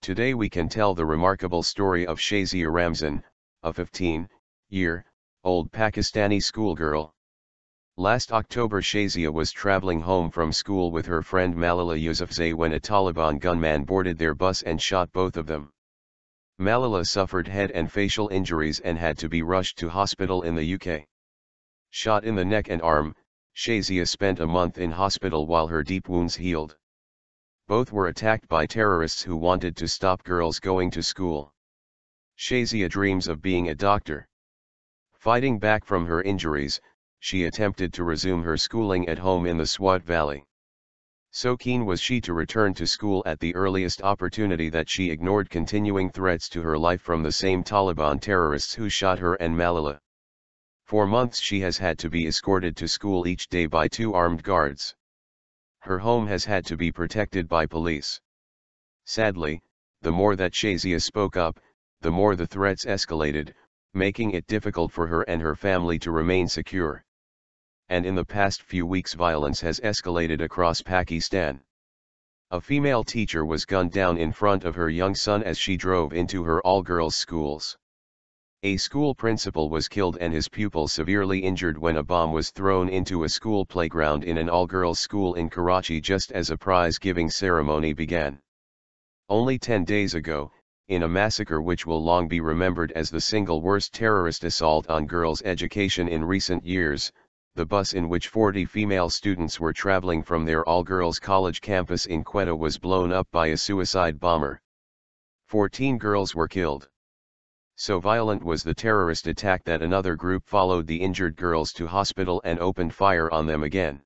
Today we can tell the remarkable story of Shazia Ramzan, a 15-year-old Pakistani schoolgirl. Last October Shazia was traveling home from school with her friend Malala Yousafzai when a Taliban gunman boarded their bus and shot both of them. Malala suffered head and facial injuries and had to be rushed to hospital in the UK. Shot in the neck and arm, Shazia spent a month in hospital while her deep wounds healed. Both were attacked by terrorists who wanted to stop girls going to school. Shazia dreams of being a doctor. Fighting back from her injuries, she attempted to resume her schooling at home in the Swat Valley. So keen was she to return to school at the earliest opportunity that she ignored continuing threats to her life from the same Taliban terrorists who shot her and Malala. For months she has had to be escorted to school each day by 2 armed guards. Her home has had to be protected by police. Sadly, the more that Shazia spoke up, the more the threats escalated, making it difficult for her and her family to remain secure. And in the past few weeks violence has escalated across Pakistan. A female teacher was gunned down in front of her young son as she drove into her all-girls schools. A school principal was killed and his pupil severely injured when a bomb was thrown into a school playground in an all-girls school in Karachi just as a prize-giving ceremony began. Only 10 days ago, in a massacre which will long be remembered as the single worst terrorist assault on girls' education in recent years, the bus in which 40 female students were traveling from their all-girls college campus in Quetta was blown up by a suicide bomber. 14 girls were killed. So violent was the terrorist attack that another group followed the injured girls to hospital and opened fire on them again.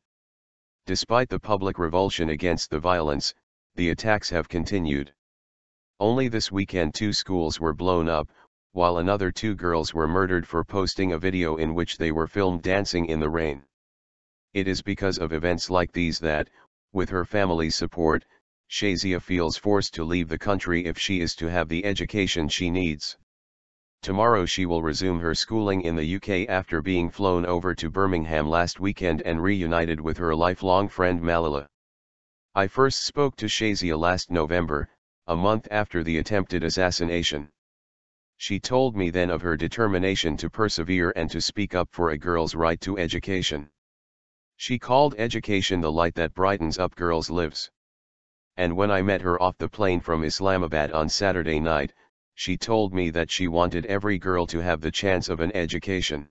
Despite the public revulsion against the violence, the attacks have continued. Only this weekend 2 schools were blown up, while another 2 girls were murdered for posting a video in which they were filmed dancing in the rain. It is because of events like these that, with her family's support, Shazia feels forced to leave the country if she is to have the education she needs. Tomorrow she will resume her schooling in the UK after being flown over to Birmingham last weekend and reunited with her lifelong friend Malala. I first spoke to Shazia last November, a month after the attempted assassination. She told me then of her determination to persevere and to speak up for a girl's right to education. She called education the light that brightens up girls' lives. And when I met her off the plane from Islamabad on Saturday night, she told me that she wanted every girl to have the chance of an education.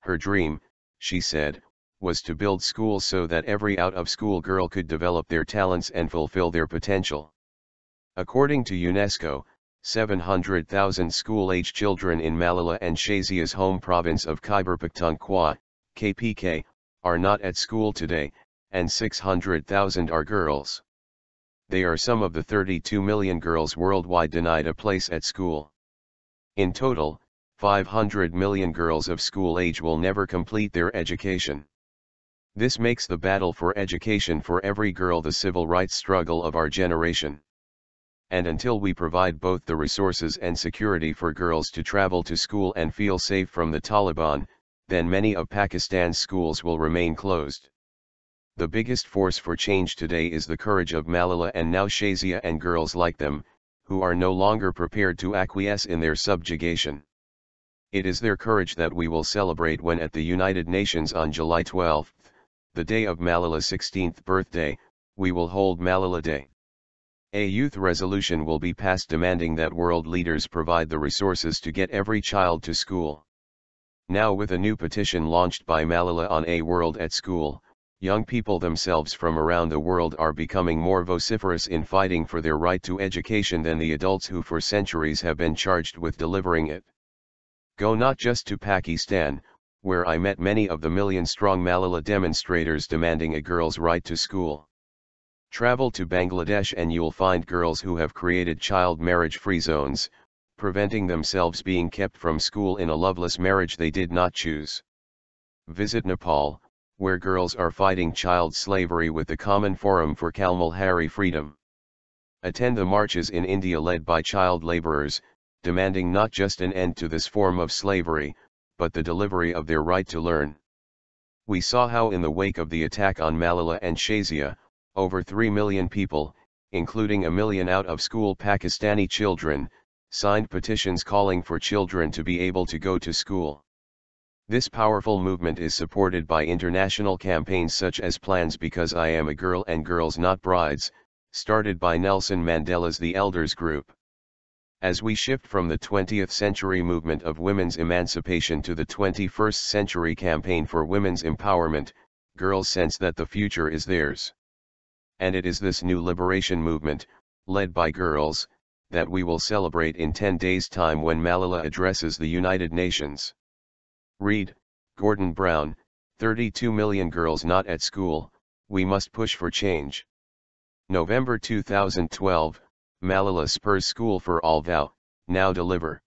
Her dream, she said, was to build schools so that every out-of-school girl could develop their talents and fulfill their potential. According to UNESCO, 700,000 school-age children in Malala and Shazia's home province of Khyber Pakhtunkhwa, KPK, are not at school today, and 600,000 are girls. They are some of the 32 million girls worldwide denied a place at school. In total, 500 million girls of school age will never complete their education. This makes the battle for education for every girl the civil rights struggle of our generation. And until we provide both the resources and security for girls to travel to school and feel safe from the Taliban, then many of Pakistan's schools will remain closed. The biggest force for change today is the courage of Malala and now Shazia and girls like them, who are no longer prepared to acquiesce in their subjugation. It is their courage that we will celebrate when at the United Nations on July 12, the day of Malala's 16th birthday, we will hold Malala Day. A youth resolution will be passed demanding that world leaders provide the resources to get every child to school. Now with a new petition launched by Malala on A World at School, young people themselves from around the world are becoming more vociferous in fighting for their right to education than the adults who for centuries have been charged with delivering it. Go not just to Pakistan, where I met many of the million-strong Malala demonstrators demanding a girl's right to school. Travel to Bangladesh and you'll find girls who have created child marriage-free zones, preventing themselves being kept from school in a loveless marriage they did not choose. Visit Nepal, where girls are fighting child slavery with the Common Forum for Kalmalhari Freedom. Attend the marches in India led by child laborers, demanding not just an end to this form of slavery, but the delivery of their right to learn. We saw how in the wake of the attack on Malala and Shazia, over 3 million people, including 1 million out-of-school Pakistani children, signed petitions calling for children to be able to go to school. This powerful movement is supported by international campaigns such as Plans Because I Am a Girl and Girls Not Brides, started by Nelson Mandela's The Elders Group. As we shift from the 20th century movement of women's emancipation to the 21st century campaign for women's empowerment, girls sense that the future is theirs. And it is this new liberation movement, led by girls, that we will celebrate in 10 days' time when Malala addresses the United Nations. Read, Gordon Brown, 32 million girls not at school, we must push for change. November 2012, Malala spurs School for All vow, now deliver.